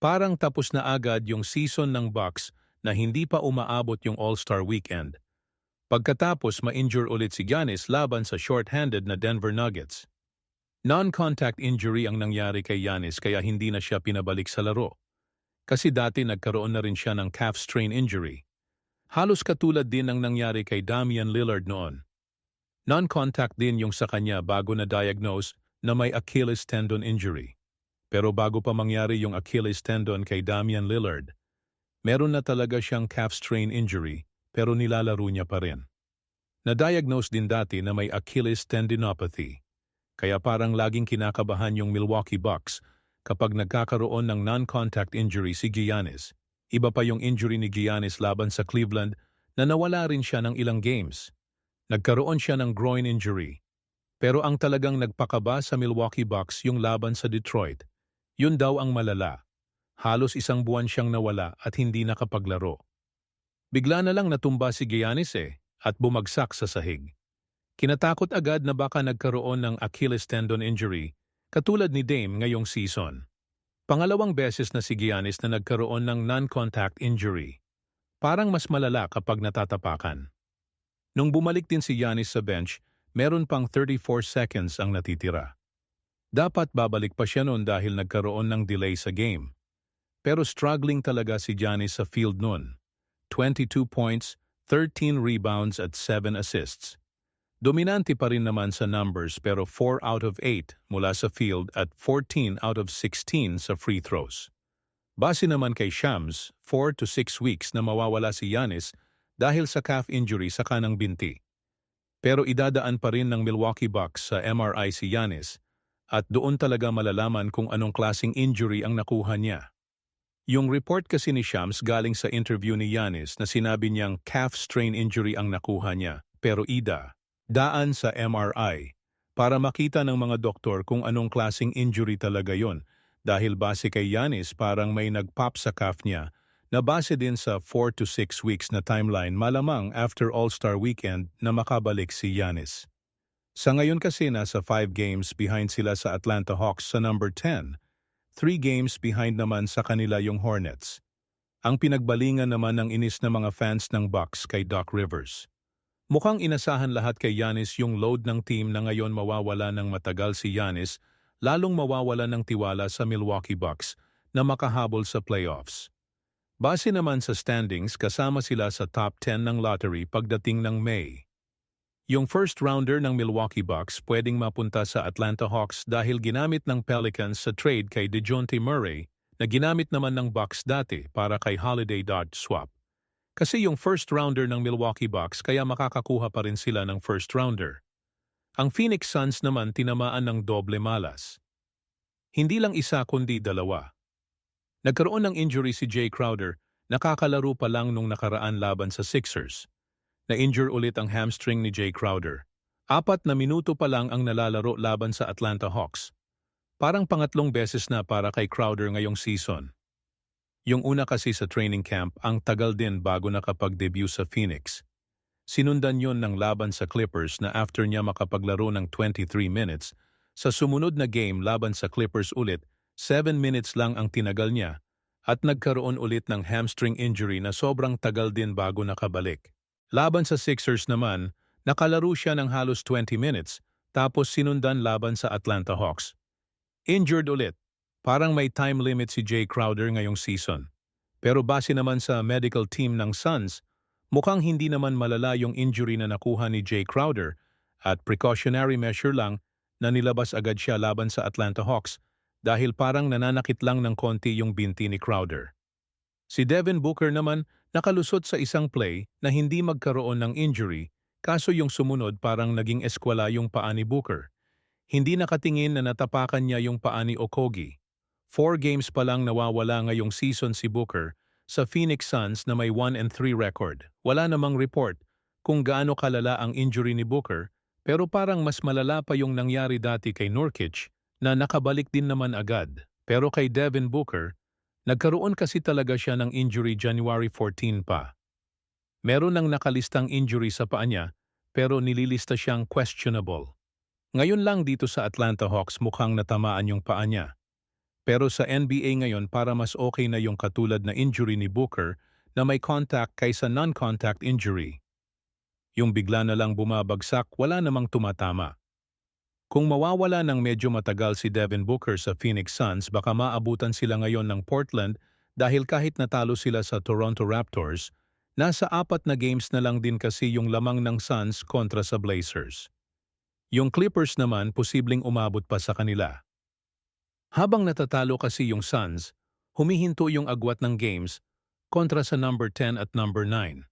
Parang tapos na agad yung season ng Bucks na hindi pa umaabot yung All-Star Weekend. Pagkatapos ma-injure ulit si Giannis laban sa short-handed na Denver Nuggets. Non-contact injury ang nangyari kay Giannis kaya hindi na siya pinabalik sa laro. Kasi dati nagkaroon na rin siya ng calf strain injury. Halos katulad din ang nangyari kay Damian Lillard noon. Non-contact din yung sa kanya bago na-diagnose na may Achilles tendon injury. Pero bago pa mangyari yung Achilles tendon kay Damian Lillard, meron na talaga siyang calf strain injury pero nilalaro niya pa rin. Na-diagnose din dati na may Achilles tendinopathy. Kaya parang laging kinakabahan yung Milwaukee Bucks kapag nagkakaroon ng non-contact injury si Giannis. Iba pa yung injury ni Giannis laban sa Cleveland na nawala rin siya ng ilang games. Nagkaroon siya ng groin injury. Pero ang talagang nagpakaba sa Milwaukee Bucks yung laban sa Detroit. Yun daw ang malala. Halos 1 buwan siyang nawala at hindi nakapaglaro. Bigla na lang natumba si Giannis at bumagsak sa sahig. Kinatakot agad na baka nagkaroon ng Achilles tendon injury, katulad ni Dame ngayong season. Pangalawang beses na si Giannis na nagkaroon ng non-contact injury. Parang mas malala kapag natatapakan. Nung bumalik din si Giannis sa bench, meron pang 34 seconds ang natitira. Dapat babalik pa siya noon dahil nagkaroon ng delay sa game. Pero struggling talaga si Giannis sa field noon. 22 points, 13 rebounds at 7 assists. Dominante pa rin naman sa numbers pero 4 out of 8 mula sa field at 14 out of 16 sa free throws. Base naman kay Shams, 4 to 6 weeks na mawawala si Giannis dahil sa calf injury sa kanang binti. Pero idadaan pa rin ng Milwaukee Bucks sa MRI si Giannis at doon talaga malalaman kung anong klaseng injury ang nakuha niya. Yung report kasi ni Shams galing sa interview ni Giannis na sinabi niyang calf strain injury ang nakuha niya pero daan sa MRI para makita ng mga doktor kung anong klaseng injury talaga yon dahil base kay Giannis parang may nag-pop sa calf niya na base din sa 4 to 6 weeks na timeline malamang after All-Star Weekend na makabalik si Giannis. Sa ngayon kasi nasa 5 games behind sila sa Atlanta Hawks sa number 10, 3 games behind naman sa kanila yung Hornets. Ang pinagbalingan naman ng inis na mga fans ng Bucks kay Doc Rivers. Mukhang inasahan lahat kay Giannis yung load ng team na ngayon mawawala ng matagal si Giannis, lalong mawawala ng tiwala sa Milwaukee Bucks na makahabol sa playoffs. Base naman sa standings, kasama sila sa top 10 ng lottery pagdating ng May. Yung first rounder ng Milwaukee Bucks pwedeng mapunta sa Atlanta Hawks dahil ginamit ng Pelicans sa trade kay DeJounte Murray na ginamit naman ng Bucks dati para kay Holiday Dodge swap. Kasi yung first rounder ng Milwaukee Bucks kaya makakakuha pa rin sila ng first rounder. Ang Phoenix Suns naman tinamaan ng doble malas. Hindi lang isa kundi 2. Nagkaroon ng injury si Jay Crowder, nakakalaro pa lang nung nakaraan laban sa Sixers. Na-injure ulit ang hamstring ni Jay Crowder. 4 na minuto pa lang ang nalalaro laban sa Atlanta Hawks. Parang pangatlong beses na para kay Crowder ngayong season. Yung una kasi sa training camp, ang tagal din bago nakapag-debut sa Phoenix. Sinundan yon ng laban sa Clippers na after niya makapaglaro ng 23 minutes, sa sumunod na game laban sa Clippers ulit, 7 minutes lang ang tinagal niya at nagkaroon ulit ng hamstring injury na sobrang tagal din bago nakabalik. Laban sa Sixers naman, nakalaro siya ng halos 20 minutes tapos sinundan laban sa Atlanta Hawks. Injured ulit. Parang may time limit si Jay Crowder ngayong season. Pero base naman sa medical team ng Suns, mukhang hindi naman malala yung injury na nakuha ni Jay Crowder at precautionary measure lang na nilabas agad siya laban sa Atlanta Hawks dahil parang nananakit lang ng konti yung binti ni Crowder. Si Devin Booker naman nakalusot sa isang play na hindi magkaroon ng injury kaso yung sumunod parang naging eskwela yung paa ni Booker. Hindi nakatingin na natapakan niya yung paa ni Okogie. 4 games pa lang nawawala ngayong season si Booker sa Phoenix Suns na may 1-3 record. Wala namang report kung gaano kalala ang injury ni Booker pero parang mas malala pa yung nangyari dati kay Nurkic na nakabalik din naman agad. Pero kay Devin Booker, nagkaroon kasi talaga siya ng injury January 14 pa. Meron nang nakalistang injury sa paa niya pero nililista siyang questionable. Ngayon lang dito sa Atlanta Hawks mukhang natamaan yung paa niya. Pero sa NBA ngayon para mas okay na yung katulad na injury ni Booker na may contact kaysa non-contact injury. Yung bigla na lang bumabagsak, wala namang tumatama. Kung mawawala ng medyo matagal si Devin Booker sa Phoenix Suns, baka maabutan sila ngayon ng Portland dahil kahit natalo sila sa Toronto Raptors, nasa 4 na games na lang din kasi yung lamang ng Suns kontra sa Blazers. Yung Clippers naman posibleng umabot pa sa kanila. Habang natatalo kasi yung Suns, humihinto yung agwat ng games kontra sa number 10 at number 9.